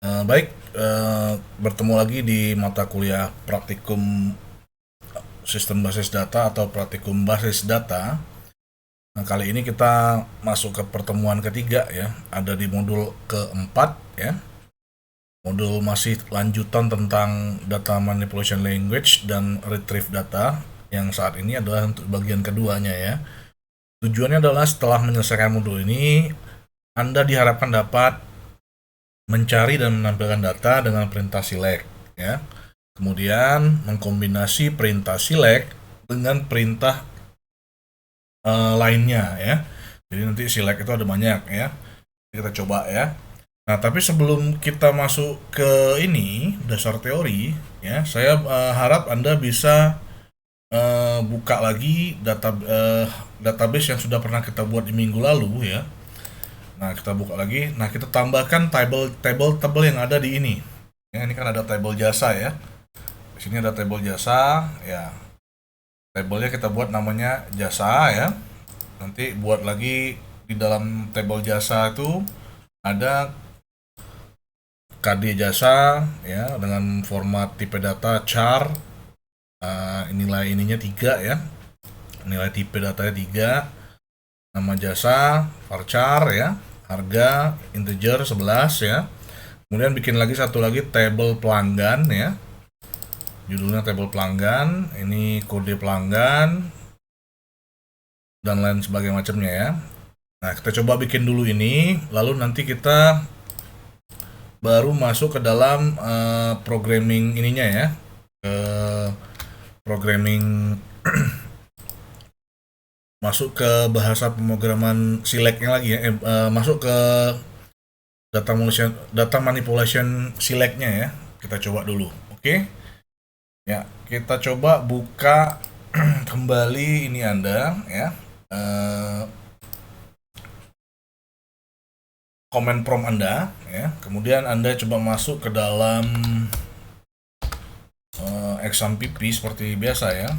Baik, bertemu lagi di mata kuliah praktikum sistem basis data atau praktikum basis data. Nah, kali ini kita masuk ke pertemuan ketiga ya, ada di modul keempat ya. Modul masih lanjutan tentang data manipulation language dan retrieve data yang saat ini adalah untuk bagian keduanya ya. Tujuannya adalah setelah menyelesaikan modul ini, Anda diharapkan dapat mencari dan menampilkan data dengan perintah select ya. Kemudian mengkombinasi perintah select dengan perintah lainnya ya. Jadi nanti select itu ada banyak ya. Kita coba ya. Nah, tapi sebelum kita masuk ke ini dasar teori ya, saya harap Anda bisa buka lagi database yang sudah pernah kita buat di minggu lalu ya. Nah, kita buka lagi. Nah, kita tambahkan table yang ada di ini. Ya, ini kan ada table jasa ya. Di sini ada table jasa ya. Tabelnya kita buat namanya jasa ya. Nanti buat lagi di dalam table jasa itu ada KD jasa ya dengan format tipe data char. Nilai ininya 3 ya. Nilai tipe datanya 3. Nama jasa varchar ya. Harga integer 11 ya. Kemudian bikin lagi satu lagi table pelanggan ya. Judulnya table pelanggan, ini kode pelanggan dan lain sebagainya macamnya ya. Nah, kita coba bikin dulu ini, lalu nanti kita baru masuk ke dalam programming ininya ya. Programming masuk ke bahasa pemrograman selectnya lagi ya. Masuk ke data manipulation selectnya ya. Kita coba dulu. Oke. Ya, kita coba buka kembali ini Anda ya. Command prompt Anda ya. Kemudian Anda coba masuk ke dalam XAMPP seperti biasa ya.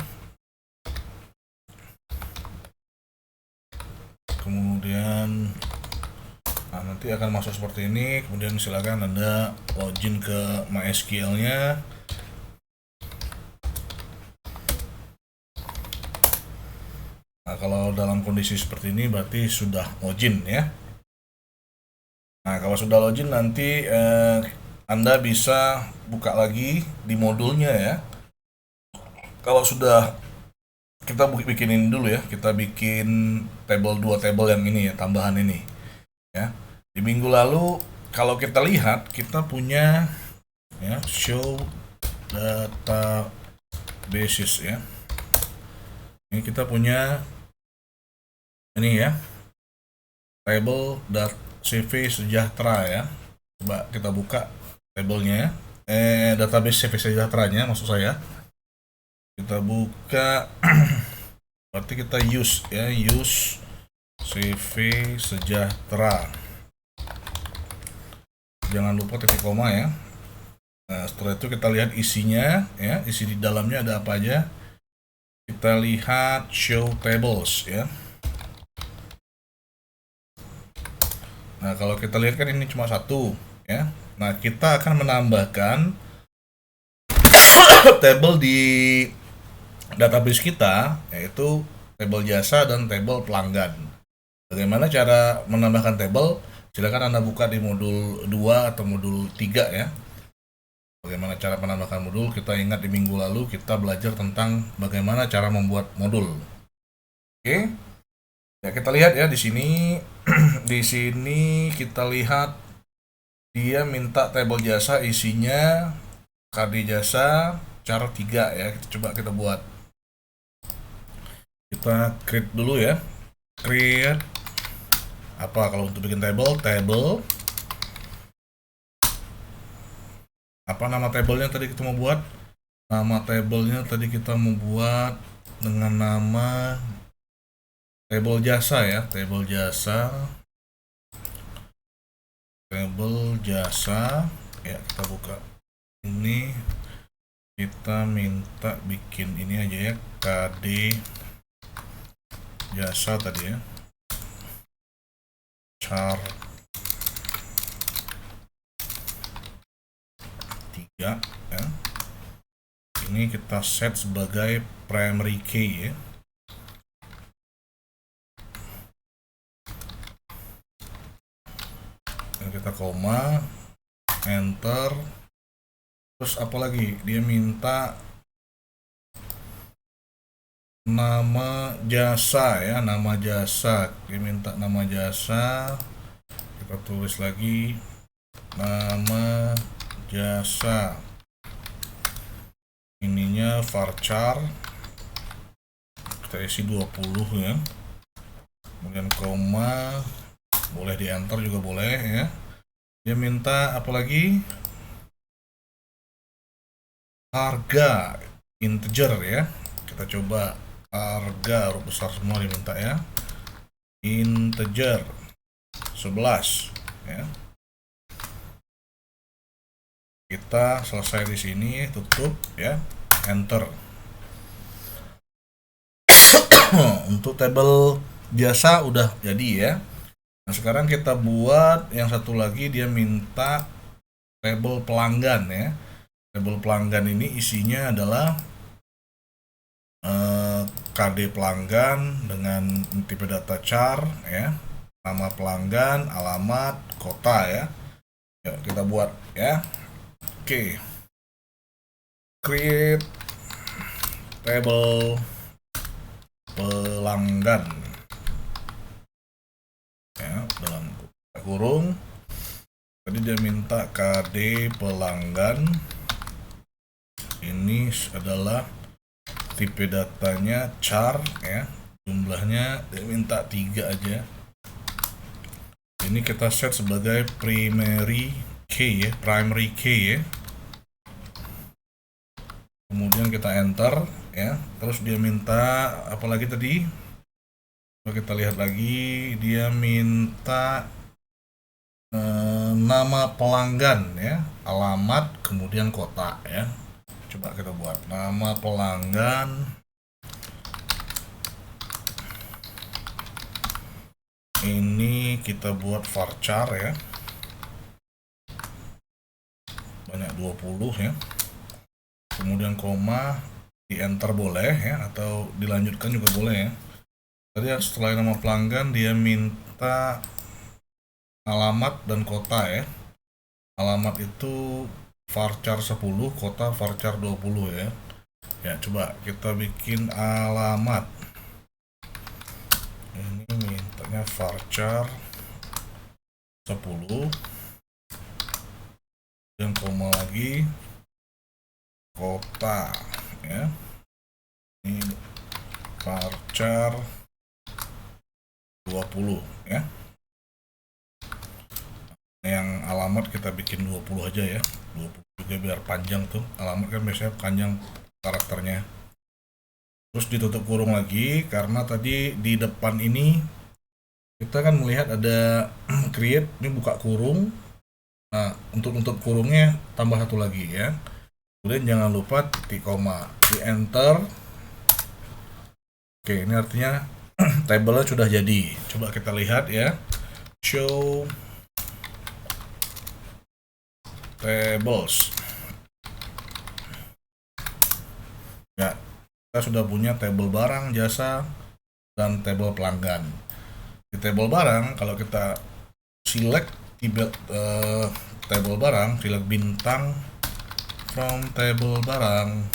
Kemudian nanti akan masuk seperti ini. Kemudian silakan Anda login ke MySQL-nya. Nah, kalau dalam kondisi seperti ini berarti sudah login ya. Nah, kalau sudah login nanti Anda bisa buka lagi di modulnya ya. Kalau sudah kita bikinin dulu ya, kita bikin dua table yang ini ya, tambahan ini ya. Di minggu lalu kalau kita lihat kita punya ya show data basis ya. Ini kita punya ini ya, table CV sejahtera ya. Coba kita buka tabelnya database CV sejahteranya maksud saya. Kita buka berarti kita use ya, use CV sejahtera, jangan lupa titik koma ya. Nah, setelah itu kita lihat isinya ya, isi di dalamnya ada apa aja. Kita lihat show tables ya. Nah, kalau kita lihat kan ini cuma satu ya. Nah, kita akan menambahkan table di database kita, yaitu table jasa dan table pelanggan. Bagaimana cara menambahkan table? Silakan Anda buka di modul 2 atau modul 3 ya. Bagaimana cara menambahkan modul? Kita ingat di minggu lalu kita belajar tentang bagaimana cara membuat modul. Oke. Ya, kita lihat ya di sini. Di sini kita lihat dia minta table jasa, isinya KD jasa cara 3 ya. Coba kita buat. Kita create dulu ya. Create apa kalau untuk bikin table apa nama tablenya tadi kita mau buat? Nama tablenya tadi kita mau buat dengan nama table jasa ya, table jasa ya. Kita buka ini, kita minta bikin ini aja ya, KD jasa tadi ya, char juga ya. Ini kita set sebagai primary key ya. Dan kita koma, enter. Terus apalagi dia minta nama jasa ya, nama jasa. Dia minta nama jasa. Kita tulis lagi nama jasa. Ininya varchar. Kita isi 20 ya. Kemudian koma, boleh di enter juga boleh ya. Dia minta apa lagi? Harga integer ya. Kita coba harga huruf besar semua diminta ya. Integer 11 ya. Kita selesai di sini, tutup ya, enter. Untuk tabel jasa udah jadi ya. Nah, sekarang kita buat yang satu lagi, dia minta tabel pelanggan ya. Tabel pelanggan ini isinya adalah KD pelanggan dengan tipe data char ya, nama pelanggan, alamat, kota ya. Yuk kita buat ya. Oke. Create table pelanggan ya, dalam kurung. Tadi dia minta KD pelanggan. Ini adalah tipe datanya char ya, jumlahnya dia minta 3 aja. Ini kita set sebagai primary key ya, primary key ya. Kemudian kita enter ya. Terus dia minta apa lagi tadi? Coba kita lihat lagi, dia minta nama pelanggan ya, alamat, kemudian kota ya. Coba kita buat nama pelanggan. Ini kita buat varchar ya. Banyak 20 ya. Kemudian koma, di enter boleh ya, atau dilanjutkan juga boleh ya. Tadi setelah nama pelanggan dia minta alamat dan kota ya. Alamat itu varchar 10, kota varchar 20 ya. Ya, coba kita bikin alamat. Ini mintanya varchar 10. Dan koma lagi, kota ya. Ini varchar 20 ya. Yang alamat kita bikin 20 aja ya. 20 juga biar panjang tuh. Alamat kan biasanya panjang karakternya. Terus ditutup kurung lagi karena tadi di depan ini kita kan melihat ada create, ini buka kurung. Nah, untuk nutup kurungnya tambah satu lagi ya. Kemudian jangan lupa titik koma, di enter. Oke, ini artinya tabelnya sudah jadi. Coba kita lihat ya. Show tables. Ya, kita sudah punya tabel barang, jasa, dan tabel pelanggan. Di tabel barang, kalau kita select table barang, select bintang from table barang,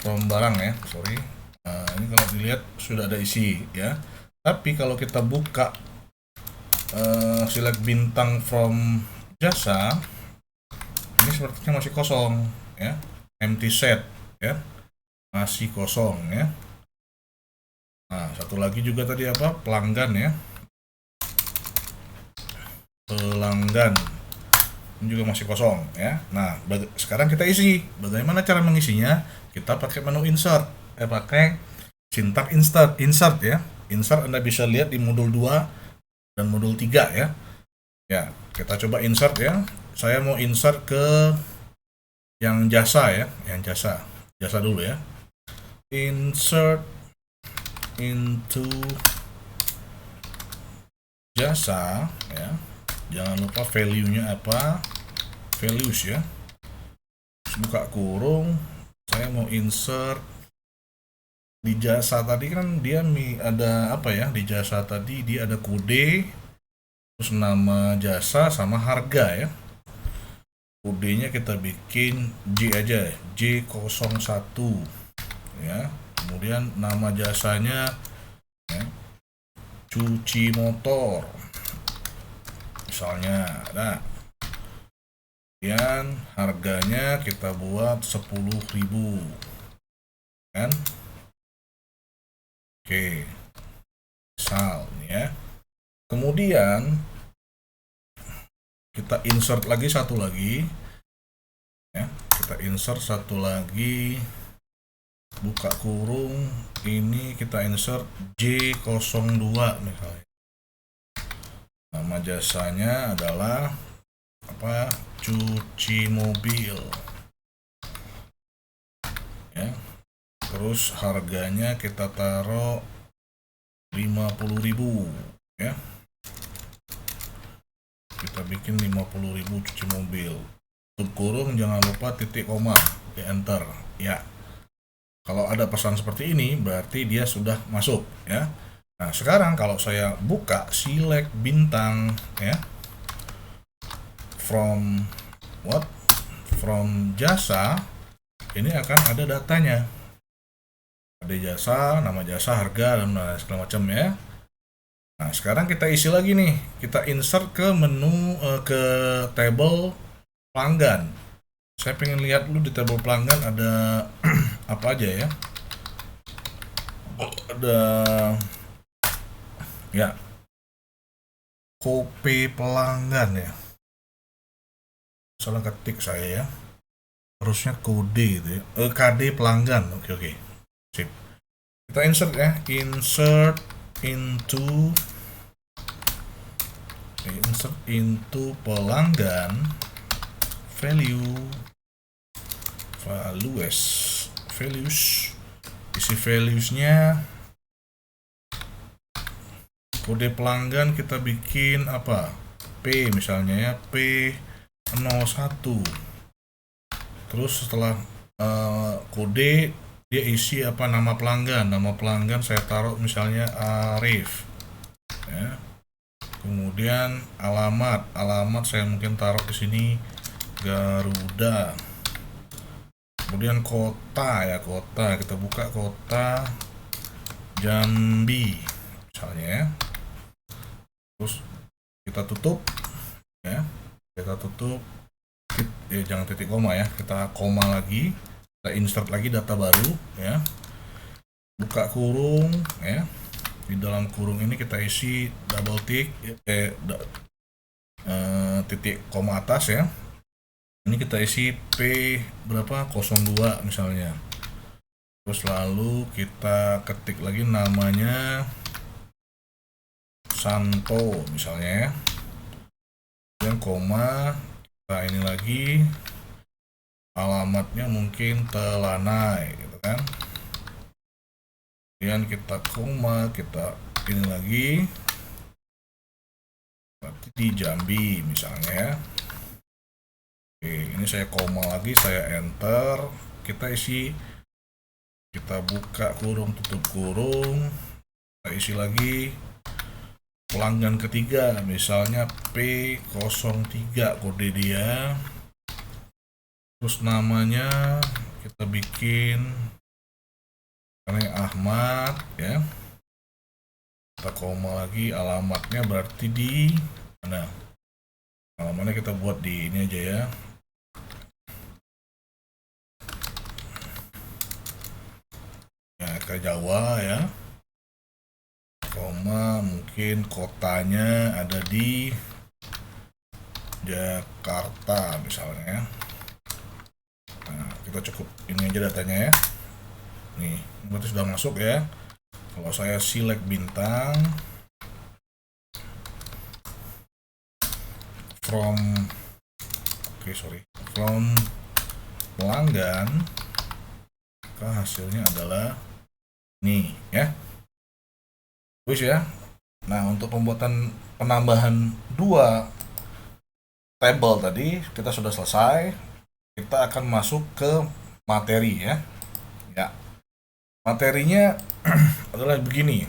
from barang ya, sorry. Nah, ini kalau dilihat sudah ada isi ya. Tapi kalau kita buka select bintang from jasa, ini sepertinya masih kosong ya, empty set ya, masih kosong ya. Nah, satu lagi juga tadi apa, pelanggan ya, pelanggan ini juga masih kosong ya. Nah, sekarang kita isi. Bagaimana cara mengisinya? Kita pakai menu insert, pakai sintak insert ya. Insert Anda bisa lihat di modul 2 dan modul 3 ya. Ya, kita coba insert ya. Saya mau insert ke yang jasa ya, yang jasa dulu ya. Insert into jasa ya. Jangan lupa value-nya apa, values ya. buka kurung, saya mau insert di jasa tadi kan dia ada apa ya, di jasa tadi dia ada kode, terus nama jasa sama harga ya. Kodenya kita bikin J aja, J01 ya. Kemudian nama jasanya ya, cuci motor misalnya. Nah, kemudian harganya kita buat 10.000 kan. Oke, misal nih ya. Kemudian kita insert lagi satu lagi ya, kita insert satu lagi, buka kurung, ini kita insert J02 misalnya. Nama jasanya adalah apa? Cuci mobil ya. Terus harganya kita taruh 50.000 ya. Kita bikin 50.000 cuci mobil. Tutup kurung, jangan lupa titik koma, di enter ya. Kalau ada pesan seperti ini berarti dia sudah masuk ya. Nah, sekarang kalau saya buka select bintang ya, from jasa, ini akan ada datanya. Ada jasa, nama jasa, harga, dan segala macam ya. Nah, sekarang kita isi lagi nih. Kita insert ke menu, ke table pelanggan. Saya pengen lihat dulu di table pelanggan ada apa aja ya. Ada ya, kopi pelanggan ya. Salah ketik saya ya. Harusnya kode gitu ya. KD pelanggan. Oke. Sip. Kita insert ya. Insert into pelanggan values, isi valuesnya, kode pelanggan kita bikin apa, P misalnya ya, P01. Terus setelah kode dia isi apa, nama pelanggan saya taruh misalnya Arif ya. Kemudian alamat saya mungkin taruh di sini Garuda. Kemudian kota kita buka kota Jambi misalnya ya. Terus kita tutup ya, jangan titik koma ya, kita koma lagi, kita insert lagi data baru ya, buka kurung ya. Di dalam kurung ini kita isi double tick titik koma atas ya. Ini kita isi P berapa, 02 misalnya. Terus lalu kita ketik lagi namanya Santo misalnya ya. Kemudian koma, kita ini lagi alamatnya mungkin Telanai gitu kan. Kemudian kita koma, kita ini lagi berarti di Jambi misalnya ya. Oke, ini saya koma lagi, saya enter, kita isi, kita buka kurung, tutup kurung, kita isi lagi pelanggan ketiga misalnya P03 kode dia. Terus namanya kita bikin karena Ahmad ya. Kita koma lagi, alamatnya berarti di mana? Alamatnya kita buat di ini aja ya. Ya, ke Jawa ya. Koma, mungkin kotanya ada di Jakarta misalnya ya. Nah, kita cukup ini aja datanya ya. Nih, berarti sudah masuk ya. Kalau saya select bintang from pelanggan, maka hasilnya adalah nih ya. Wis ya. Nah, untuk pembuatan penambahan 2 table tadi kita sudah selesai. kita akan masuk ke materi ya. Ya, materinya adalah begini.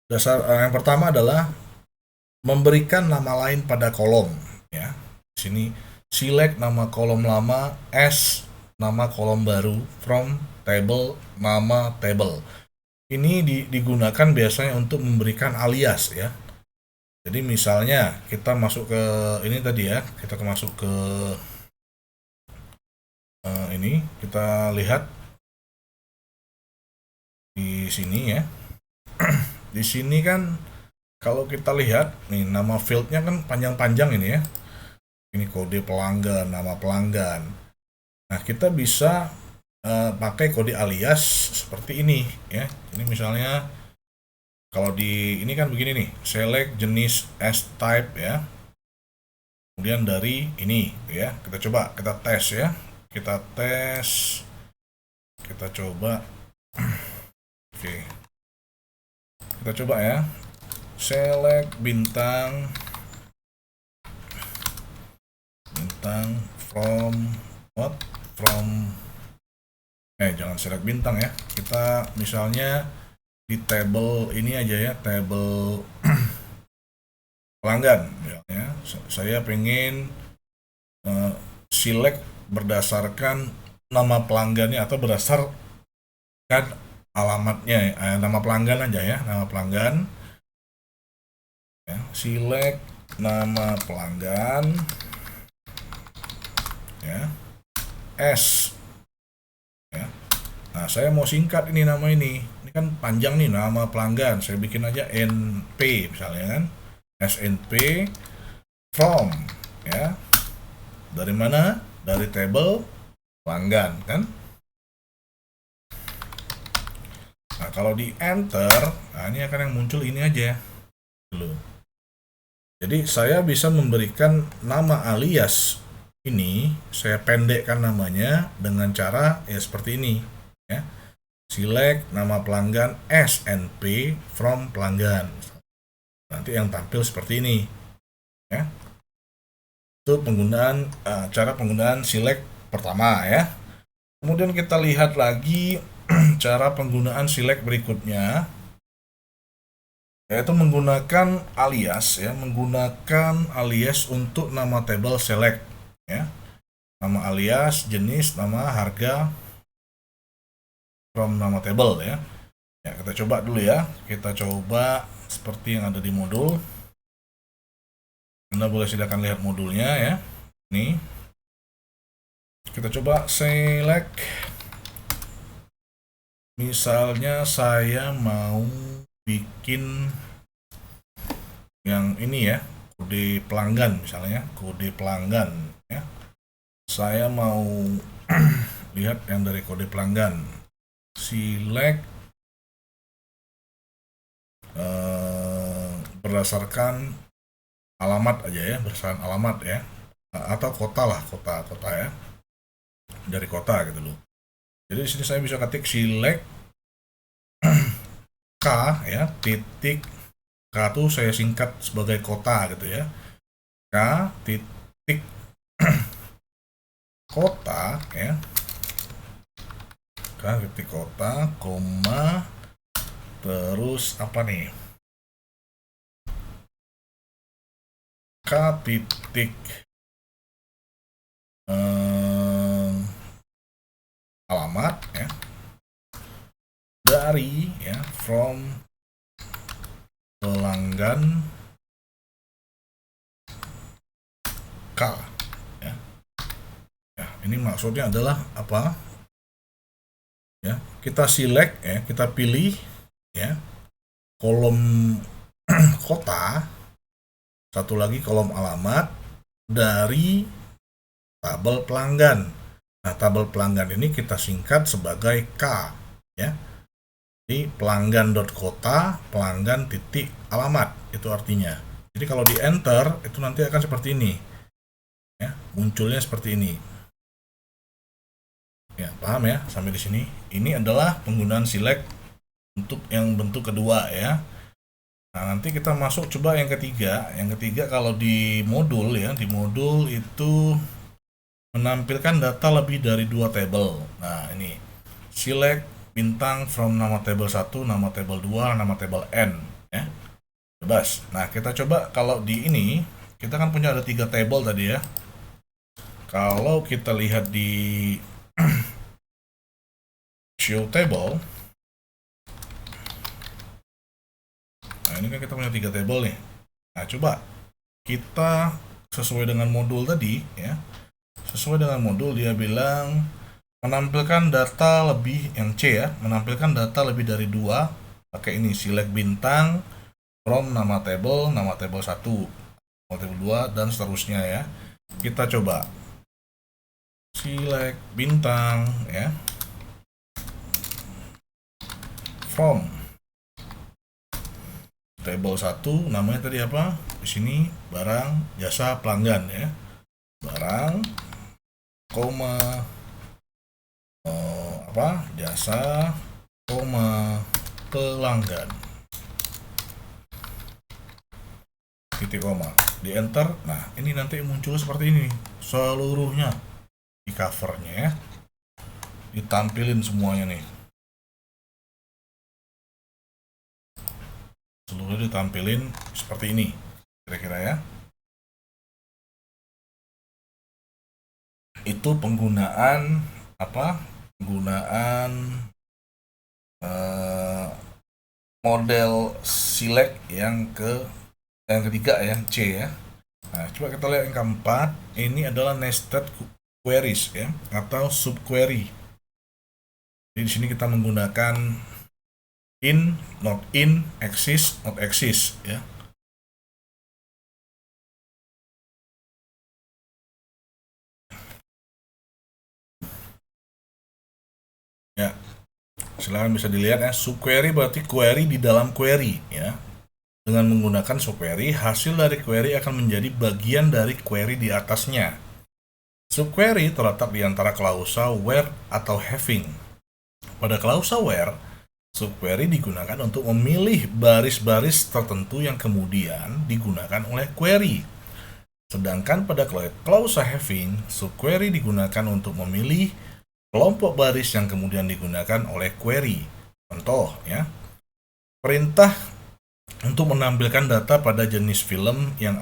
Yang pertama adalah memberikan nama lain pada kolom ya. Di sini select nama kolom lama as nama kolom baru from table nama table. Ini digunakan biasanya untuk memberikan alias ya. Jadi misalnya kita masuk ke ini tadi ya, kita masuk ke ini, kita lihat di sini ya. Di sini kan kalau kita lihat nih nama fieldnya kan panjang-panjang ini ya. Ini kode pelanggan, nama pelanggan. Nah kita bisa pakai kode alias seperti ini ya. Ini misalnya kalau di ini kan begini nih, select jenis as type ya. Kemudian dari ini ya, kita coba kita tes ya. Kita tes. Kita coba. Oke. Kita coba ya. Select bintang from what? Jangan select bintang ya. Kita misalnya di table ini aja ya, table pelanggan ya. Saya pengen select berdasarkan nama pelanggannya atau berdasarkan alamatnya nama pelanggan aja ya, nama pelanggan ya. Select nama pelanggan ya, S ya. Nah saya mau singkat ini nama ini kan panjang nih nama pelanggan, saya bikin aja NP misalnya kan, SNP from ya, dari mana, dari table pelanggan kan. Nah kalau di enter, nah ini akan yang muncul ini aja dulu. Jadi saya bisa memberikan nama alias ini, saya pendekkan namanya dengan cara ya seperti ini ya. Select nama pelanggan SNP from pelanggan. Nanti yang tampil seperti ini ya. Itu penggunaan cara penggunaan select pertama ya. Kemudian kita lihat lagi cara penggunaan select berikutnya, yaitu menggunakan alias ya, menggunakan alias untuk nama table select ya. Nama alias, jenis, nama, harga from nama table ya. Ya, kita coba dulu ya. Kita coba seperti yang ada di modul. Anda boleh silakan lihat modulnya ya. Ini. Kita coba select. Misalnya saya mau bikin yang ini ya, kode pelanggan misalnya, kode pelanggan ya. Saya mau lihat yang dari kode pelanggan. Select berdasarkan alamat aja ya, berdasarkan alamat ya, atau kota lah, kota ya, dari kota gitu loh. Jadi di sini saya bisa ketik select K ya, titik K itu saya singkat sebagai kota gitu ya, K titik kota ya, K titik kota, koma, terus apa nih, K titik alamat ya, dari ya, from pelanggan K ya. Ya, ini maksudnya adalah apa ya, kita select ya, kita pilih ya kolom kota, satu lagi kolom alamat dari tabel pelanggan. Nah, tabel pelanggan ini kita singkat sebagai K ya. Di pelanggan.kota, pelanggan titik alamat, itu artinya. Jadi kalau di enter itu nanti akan seperti ini ya, munculnya seperti ini ya. Paham ya sampai di sini? Ini adalah penggunaan select untuk yang bentuk kedua ya. Nah nanti kita masuk coba yang ketiga. Yang ketiga kalau di modul ya, di modul itu menampilkan data lebih dari 2 tabel. Nah, ini select bintang from nama tabel 1, nama tabel 2, nama tabel N ya. Bebas. Nah, kita coba kalau di ini kita kan punya ada 3 tabel tadi ya. Kalau kita lihat di show table, nah ini kan kita punya 3 tabel nih. Nah, coba kita sesuai dengan modul tadi ya. Sesuai dengan modul dia bilang menampilkan data lebih, yang C ya, menampilkan data lebih dari 2, pakai ini select bintang from nama table 1, nama table 2 dan seterusnya ya. Kita coba select bintang ya from table 1, namanya tadi apa? Di sini barang, jasa, pelanggan ya. Barang, koma, jasa, koma, pelanggan. Titik koma. Di enter. Nah, ini nanti muncul seperti ini seluruhnya di covernya ya. Ditampilin semuanya nih. Seluruhnya ditampilin seperti ini kira-kira ya. Itu penggunaan model select yang ketiga ya, C ya. Nah, coba kita lihat yang keempat, ini adalah nested queries ya atau subquery. Jadi di sini kita menggunakan in, not in, exist, not exist ya. Ya, silakan bisa dilihat ya. Subquery berarti query di dalam query ya. Dengan menggunakan subquery, hasil dari query akan menjadi bagian dari query di atasnya. Subquery terletak di antara klausa where atau having. Pada klausa where, subquery digunakan untuk memilih baris-baris tertentu yang kemudian digunakan oleh query. Sedangkan pada klausa having, subquery digunakan untuk memilih kelompok baris yang kemudian digunakan oleh query. Contoh ya, perintah untuk menampilkan data pada jenis film yang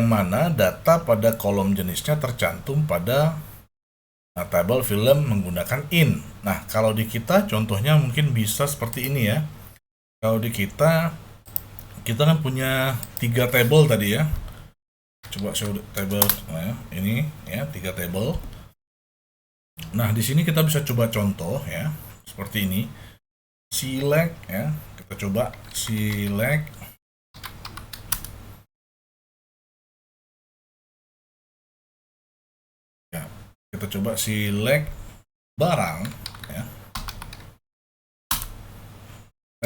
mana data pada kolom jenisnya tercantum pada tabel film menggunakan in. Nah, kalau di kita contohnya mungkin bisa seperti ini ya. Kalau di kita kan punya 3 tabel tadi ya. Coba show table, nah, ini ya 3 tabel. Nah, di sini kita bisa coba contoh ya, seperti ini. Select ya, kita coba select ya, kita coba select barang ya.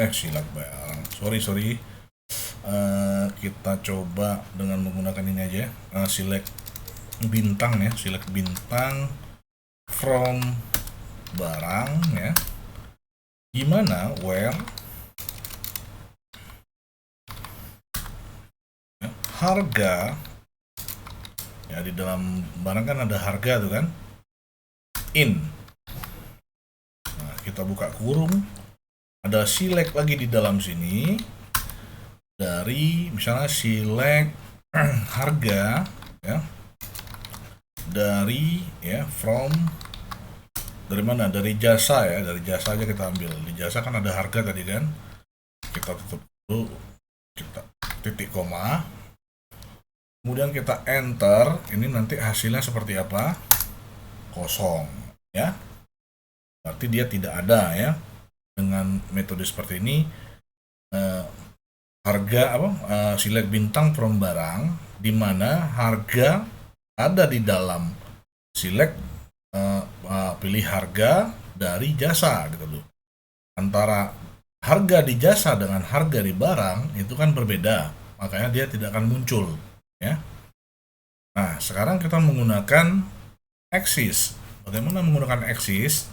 Select barang. Sorry. Kita coba dengan menggunakan ini aja. Select bintang ya, select bintang from barang ya. Gimana where ya, harga ya, di dalam barang kan ada harga tuh kan, in. Nah, kita buka kurung, ada select lagi di dalam sini dari misalnya select harga ya, dari ya from, dari mana, dari jasa ya, dari jasa aja kita ambil. Di jasa kan ada harga tadi kan, kita tutup dulu, kita titik koma, kemudian kita enter. Ini nanti hasilnya seperti apa? Kosong ya, berarti dia tidak ada ya. Dengan metode seperti ini harga select bintang from barang, di mana harga ada di dalam select pilih harga dari jasa gitu loh. Antara harga di jasa dengan harga di barang itu kan berbeda, makanya dia tidak akan muncul ya. Nah, sekarang kita menggunakan axis. Bagaimana menggunakan axis?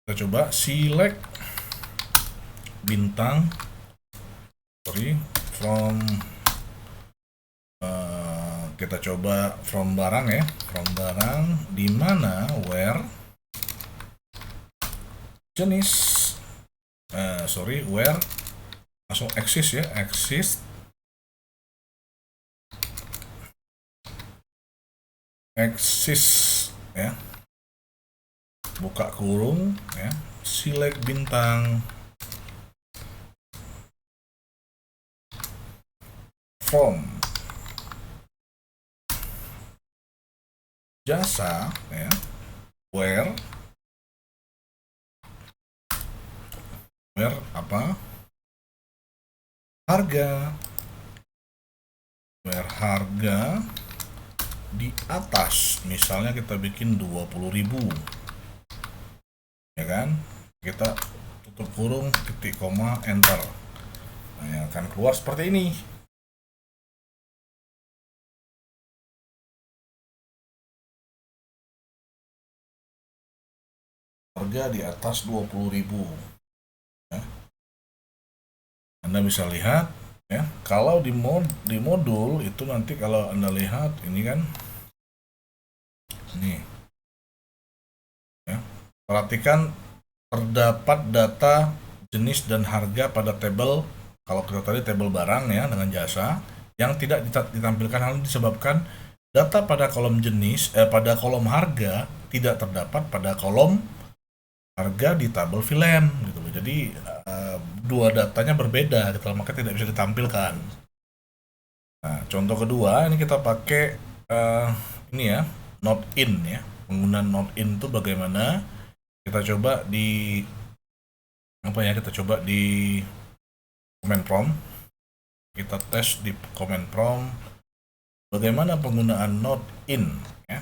Kita coba select bintang from kita coba from barang ya, from barang di mana where jenis where langsung exist ya, exist ya, buka kurung ya, select bintang from jasa ya, where apa, harga, where harga di atas, misalnya kita bikin 20.000 ya kan, kita tutup kurung, titik koma, enter. Nah, yang akan keluar seperti ini. Harga di atas 20.000 ya. Anda bisa lihat ya, kalau di modul itu nanti kalau Anda lihat ini kan, ini ya, perhatikan terdapat data jenis dan harga pada tabel, kalau kita tadi tabel barang ya dengan jasa, yang tidak ditampilkan hal ini disebabkan data pada kolom jenis pada kolom harga tidak terdapat pada kolom harga di tabel VLAN gitu. Jadi dua datanya berbeda gitu, maka tidak bisa ditampilkan. Nah, contoh kedua ini kita pakai ini ya, not in ya. Penggunaan not in itu bagaimana? Kita coba di kita coba di command prompt. Kita tes di command prompt bagaimana penggunaan not in ya.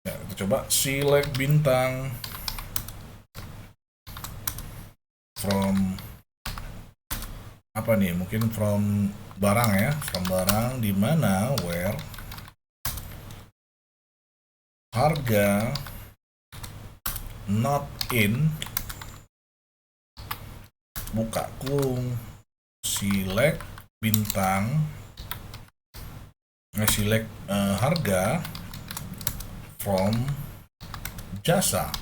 Ya, kita coba select bintang from apa nih, mungkin from barang ya, from barang di mana where harga not in, buka kurung, select bintang, select harga from jasa.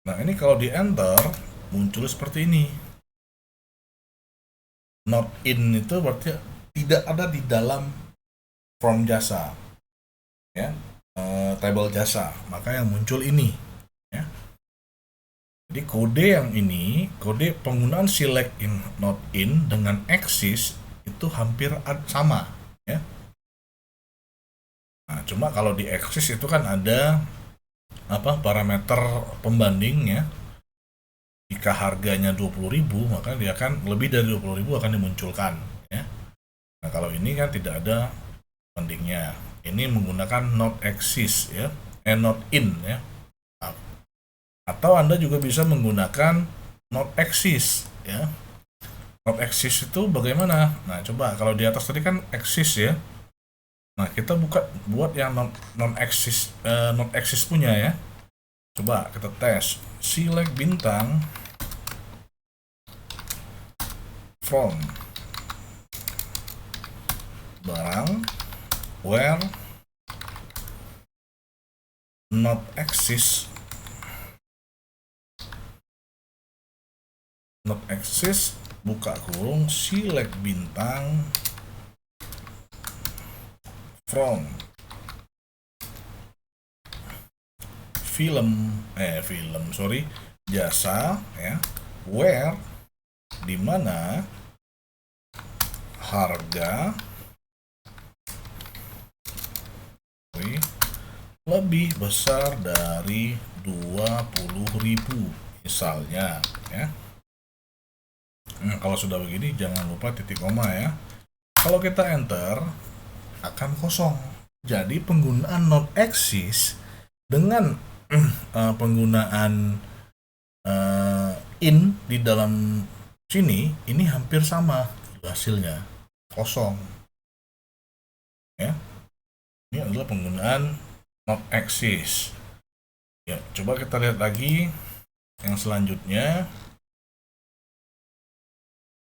Nah, ini kalau di enter muncul seperti ini. Not in itu berarti tidak ada di dalam from jasa ya, tabel jasa, maka yang muncul ini ya. Jadi kode yang ini, kode penggunaan select in not in dengan exist itu hampir sama ya. Nah, cuma kalau di exist itu kan ada parameter pembanding ya. Jika harganya 20.000 maka dia akan lebih dari 20.000 akan dimunculkan ya. Nah, kalau ini kan tidak ada bandingnya. Ini menggunakan not exist ya, not in ya. Atau Anda juga bisa menggunakan not exist ya. Not exist itu bagaimana? Nah, coba kalau di atas tadi kan exist ya. Nah, kita buat yang non exist punya ya. Coba kita tes. Select bintang from barang where not exist buka kurung, select bintang from jasa ya, where di mana harga lebih besar dari 20.000 misalnya ya. Nah, kalau sudah begini jangan lupa titik koma ya. Kalau kita enter akan kosong. Jadi penggunaan not exist dengan penggunaan in di dalam sini ini hampir sama, hasilnya kosong ya. Ini adalah penggunaan not exist ya. Coba kita lihat lagi yang selanjutnya.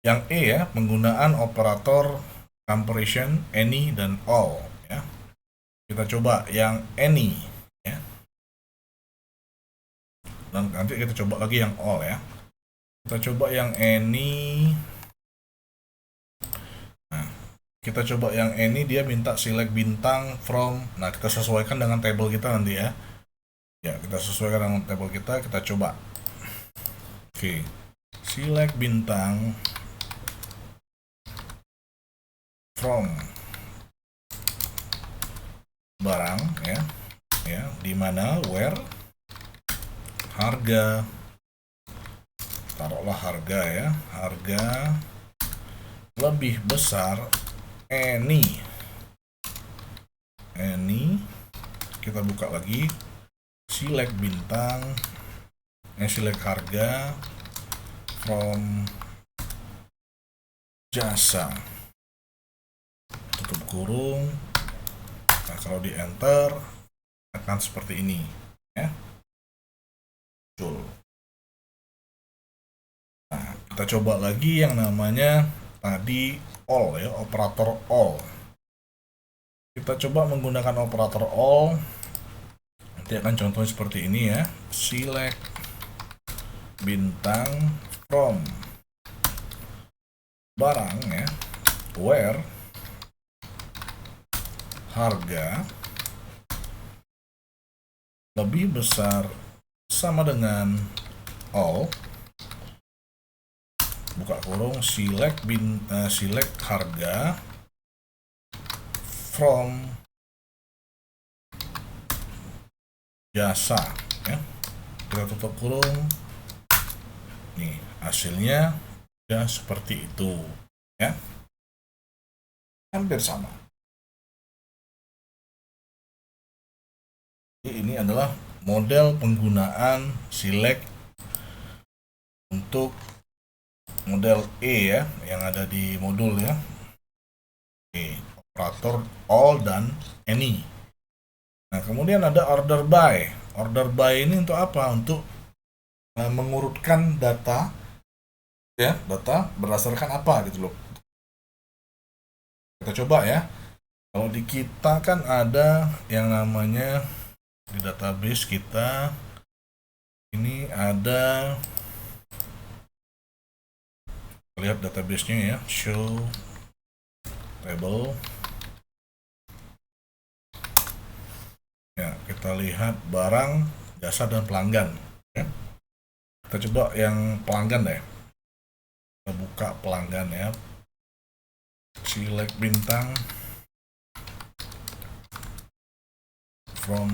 Yang E ya, penggunaan operator comparison any dan all ya. Kita coba yang any ya. Dan nanti kita coba lagi yang all ya. Kita coba yang any. Nah, kita coba yang any, dia minta select bintang from. Nah, kita sesuaikan dengan table kita nanti ya. Ya, kita sesuaikan dengan table kita coba. Oke. Select bintang from barang ya. Ya, di mana where harga, taruhlah harga ya, harga lebih besar any. Kita buka lagi, select bintang, select harga from jasa, tutup kurung. Nah, kalau di enter akan seperti ini ya. Nah, kita coba lagi yang namanya tadi all ya, operator all. Kita coba menggunakan operator all. Nanti akan contohnya seperti ini ya. Select bintang from barang ya, where harga lebih besar sama dengan all, buka kurung, select harga from jasa ya. Kita tutup kurung. Nih, hasilnya ya seperti itu ya. Hampir sama. Ini adalah model penggunaan select untuk model E ya, yang ada di modul ya. E, operator all dan any. Nah, kemudian ada order by. Order by ini untuk apa? Untuk mengurutkan data ya, data berdasarkan apa gitu loh. Kita coba ya. Kalau di kita kan ada yang namanya di database kita ini ada, lihat database-nya ya, show table ya. Kita lihat barang, jasa dan pelanggan ya. Kita coba yang pelanggan deh. Kita buka pelanggan ya, select bintang from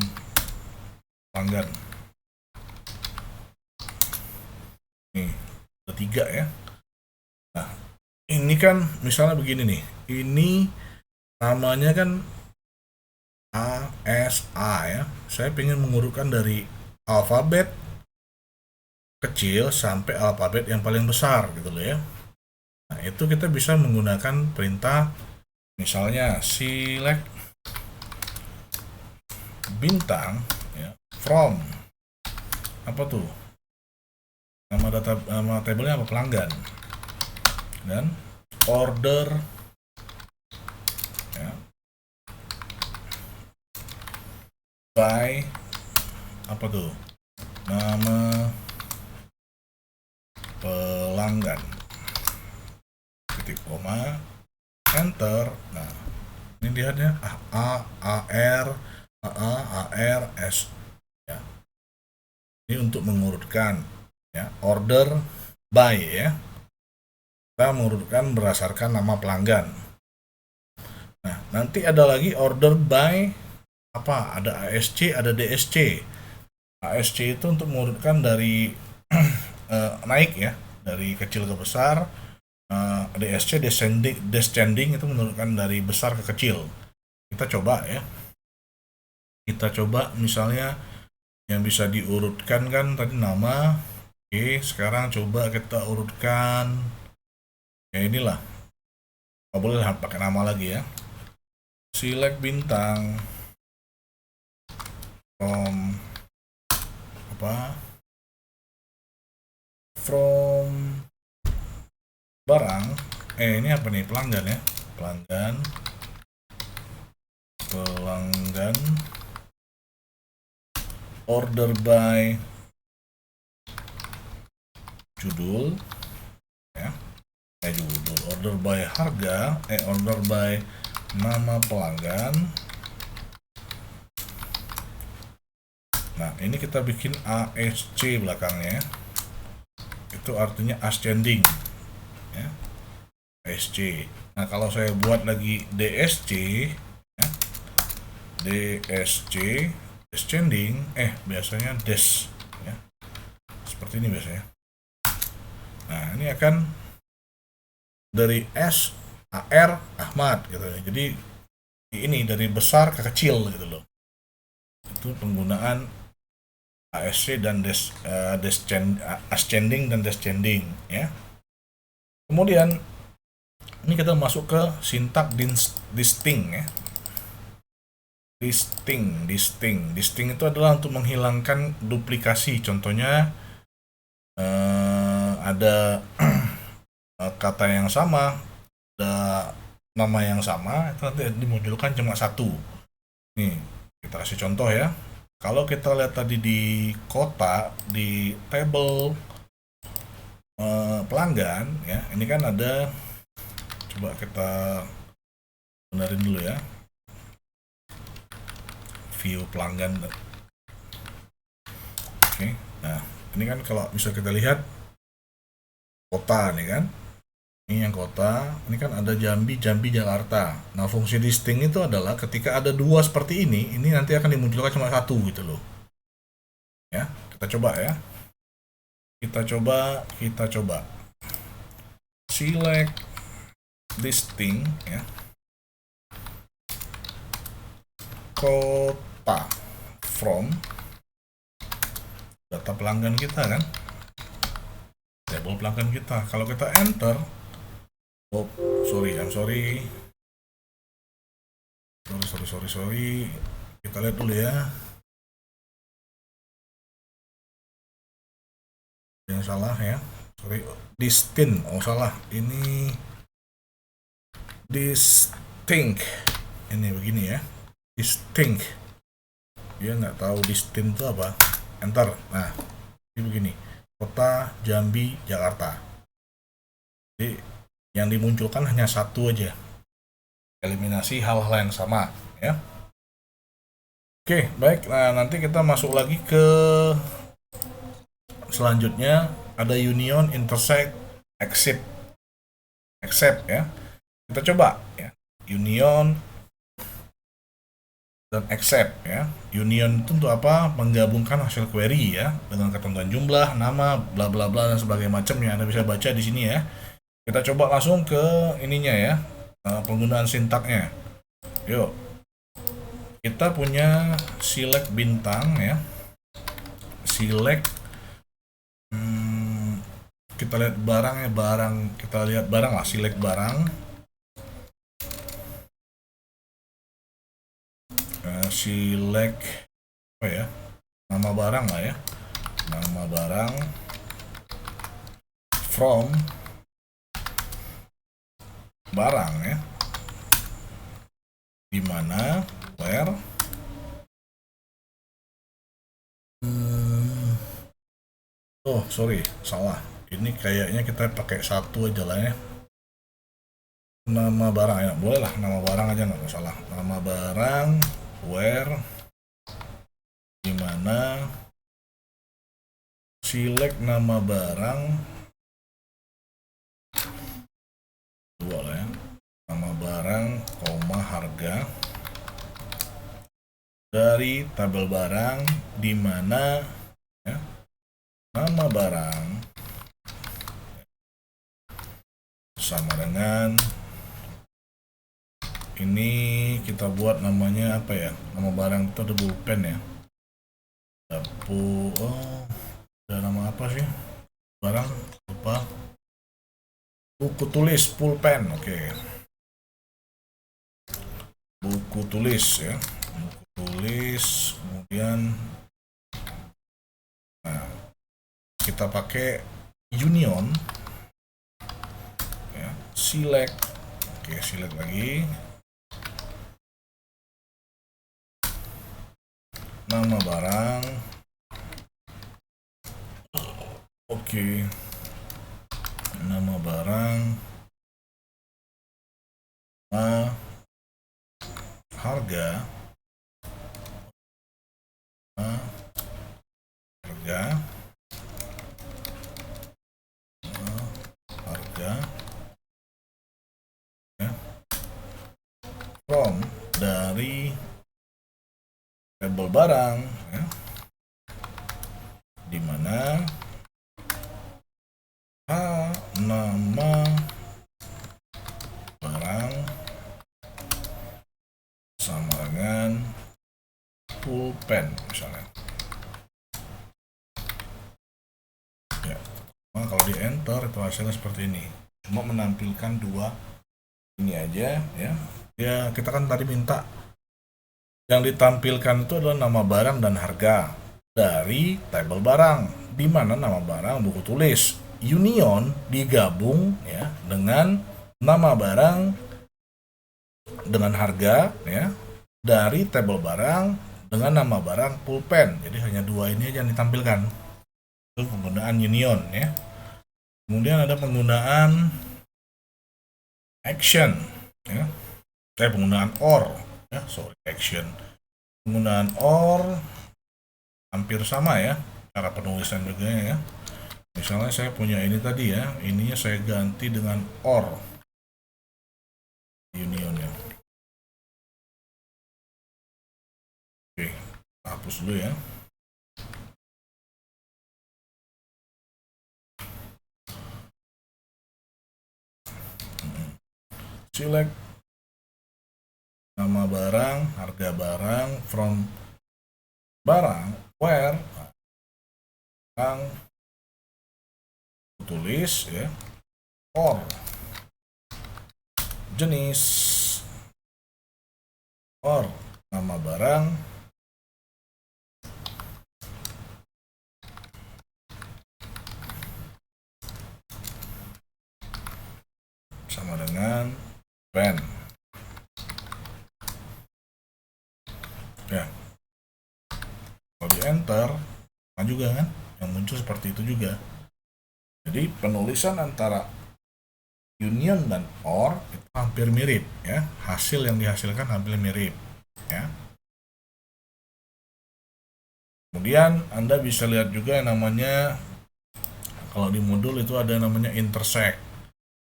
pelanggan. Nih, ada 3 ya. Nah, ini kan misalnya begini nih. Ini namanya kan ASA ya. Saya ingin mengurutkan dari alfabet kecil sampai alfabet yang paling besar gitu loh ya. Nah, itu kita bisa menggunakan perintah misalnya select bintang ya, from apa tuh, nama tabelnya apa, pelanggan, dan order ya, by apa tuh, nama pelanggan, titik koma, enter. Nah, ini lihatnya AR S ya. Ini untuk mengurutkan ya, order by ya. Kita mengurutkan berdasarkan nama pelanggan. Nah, nanti ada lagi order by apa? Ada ASC, ada DSC. ASC itu untuk mengurutkan dari naik ya, dari kecil ke besar. DSC descending itu menurunkan dari besar ke kecil. Kita coba ya. Kita coba misalnya yang bisa diurutkan kan tadi nama. Oke, sekarang coba kita urutkan. Ya inilah. Nggak boleh pakai nama lagi ya. Select bintang from apa? From barang, ini apa nih, pelanggan ya, pelanggan order by judul ya, judul, order by harga, order by nama pelanggan. Nah, ini kita bikin ASC belakangnya, itu artinya ascending ya, ASC. Nah, kalau saya buat lagi DSC ya, DSC descending, biasanya des ya, seperti ini biasanya. Nah, ini akan dari S AR Ahmad gitu. Jadi ini dari besar ke kecil gitu loh. Itu penggunaan ASC dan ascending dan descending ya. Kemudian ini kita masuk ke sintak distinct ya. Distinct itu adalah untuk menghilangkan duplikasi. Contohnya ada kata yang sama, ada nama yang sama, itu nanti dimunculkan cuma satu. Nih, kita kasih contoh ya. Kalau kita lihat tadi di kota, di tabel pelanggan ya, ini kan ada, coba kita benerin dulu ya, view pelanggan. Oke, nah ini kan kalau bisa kita lihat kota nih kan, ini yang kota, ini kan ada Jambi, Jakarta. Nah, fungsi distinct itu adalah ketika ada dua seperti ini nanti akan dimunculkan cuma satu gitu loh. Ya, kita coba ya. Kita coba. Select distinct ya. Kota from data pelanggan kita kan. Tabel pelanggan kita. Kalau kita enter, sorry. Kita lihat dulu ya. Yang salah ya. Sorry, distinct. Salah. Ini distinct. Ini begini ya. Distinct. Dia nggak tahu distinct itu apa. Enter. Nah, ini begini. Kota Jambi, Jakarta. Jadi yang dimunculkan hanya satu aja. Eliminasi hal-hal yang sama ya. Oke, baik. Nah, nanti kita masuk lagi ke selanjutnya, ada union, intersect, accept ya. Kita coba ya. Union dan accept ya. Union itu untuk apa? Menggabungkan hasil query ya dengan ketentuan jumlah, nama, bla bla bla dan sebagainya macamnya. Anda bisa baca di sini ya. Kita coba langsung ke ininya ya, penggunaan sintaknya. Yuk. Kita punya select bintang ya. Select kita lihat kita lihat barang lah, select barang. Select apa ya, nama barang lah ya, nama barang from barang ya, dimana where sorry, salah, ini kayaknya kita pakai satu aja lah ya, nama barang ya, boleh lah nama barang aja, nggak masalah. Nama barang where dimana select nama barang dua lah ya, nama barang koma harga dari tabel barang dimana ya, nama barang sama dengan ini, kita buat namanya apa ya, nama barang itu ada pulpen ya, ada nama apa sih barang, lupa, buku tulis pulpen. Oke. Buku tulis ya, buku tulis. Kemudian nah, kita pakai union select. Oke, select lagi. Nama barang. Oke. Nama barang. Harga. Harga. Harga. Ya. From dari tabel barang, ya, dimana nama barang sama dengan pulpen misalnya. Ya. Nah, kalau di enter itu hasilnya seperti ini. Cuma menampilkan dua ini aja, ya. Ya, kita kan tadi minta yang ditampilkan itu adalah nama barang dan harga dari tabel barang, di mana nama barang buku tulis Union digabung, ya, dengan nama barang dengan harga, ya, dari tabel barang dengan nama barang pulpen. Jadi hanya dua ini aja yang ditampilkan. Itu penggunaan Union, ya. Kemudian ada penggunaan action, ya. Penggunaan or, ya, sorry, action. Penggunaan or hampir sama, ya, cara penulisan juga, ya. Misalnya saya punya ini tadi, ya, ininya saya ganti dengan or Union, ya. Oke, hapus dulu, ya. Select nama barang, harga barang, from barang, where barang tulis, ya, or jenis, or nama barang, sama dengan pen. Ya, kalau di enter kan juga kan yang muncul seperti itu juga. Jadi penulisan antara union dan or itu hampir mirip, ya. Hasil yang dihasilkan hampir mirip, ya. Kemudian Anda bisa lihat juga yang namanya, kalau di modul itu ada namanya intersect,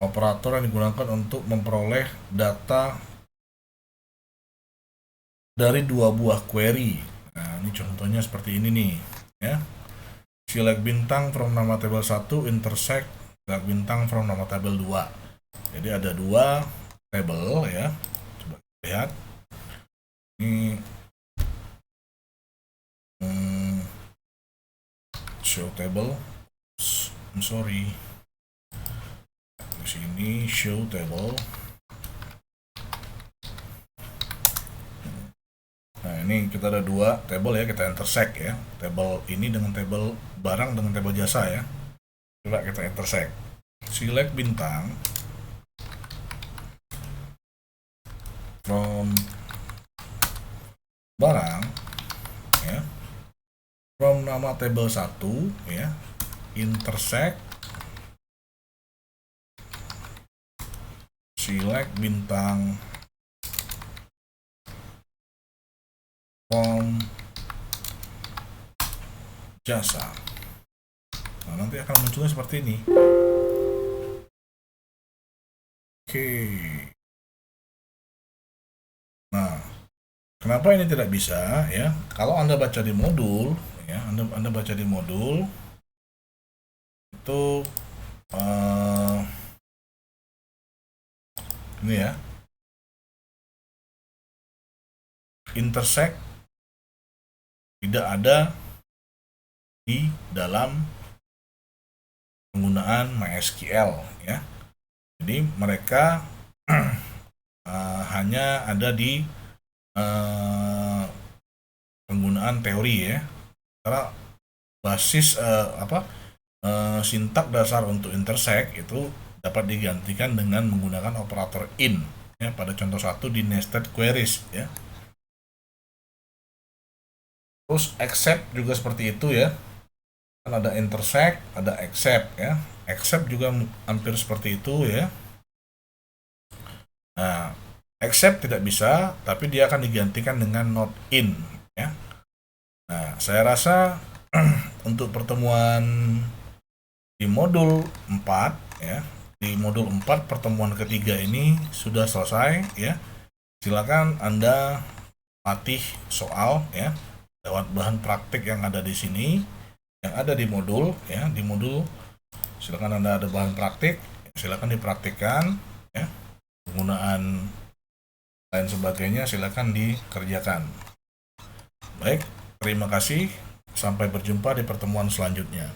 operator yang digunakan untuk memperoleh data dari dua buah query. Nah, ini contohnya seperti ini nih, ya. Select bintang from nama tabel 1, intersect select bintang from nama tabel 2. Jadi ada dua tabel, ya. Coba lihat. Ini show table. I'm sorry. Di sini show table. Nah, ini kita ada dua table, ya, kita intersect, ya. Table ini dengan table barang dengan table jasa, ya. Coba kita intersect. Select bintang from barang, ya, from nama table 1, ya, intersect select bintang from jasa. Nah, nanti akan munculnya seperti ini. Oke. Nah, kenapa ini tidak bisa, ya? Kalau Anda baca di modul, ya, Anda baca di modul itu ini, ya, intersect tidak ada di dalam penggunaan MySQL, ya. Jadi mereka hanya ada di penggunaan teori, ya. Karena basis sintak dasar untuk intersect itu dapat digantikan dengan menggunakan operator in ya, pada contoh 1 di nested queries ya. Terus accept juga seperti itu ya, kan ada intersect, ada accept ya. Accept juga hampir seperti itu ya. Nah, accept tidak bisa, tapi dia akan digantikan dengan not in ya. Nah, saya rasa untuk pertemuan di modul 4 ya, di modul 4 pertemuan ketiga ini sudah selesai ya. Silakan Anda latih soal ya lewat bahan praktik yang ada di sini, yang ada di modul ya. Di modul silakan Anda ada bahan praktik, silakan dipraktikkan ya. Penggunaan lain sebagainya silakan dikerjakan. Baik, terima kasih. Sampai berjumpa di pertemuan selanjutnya.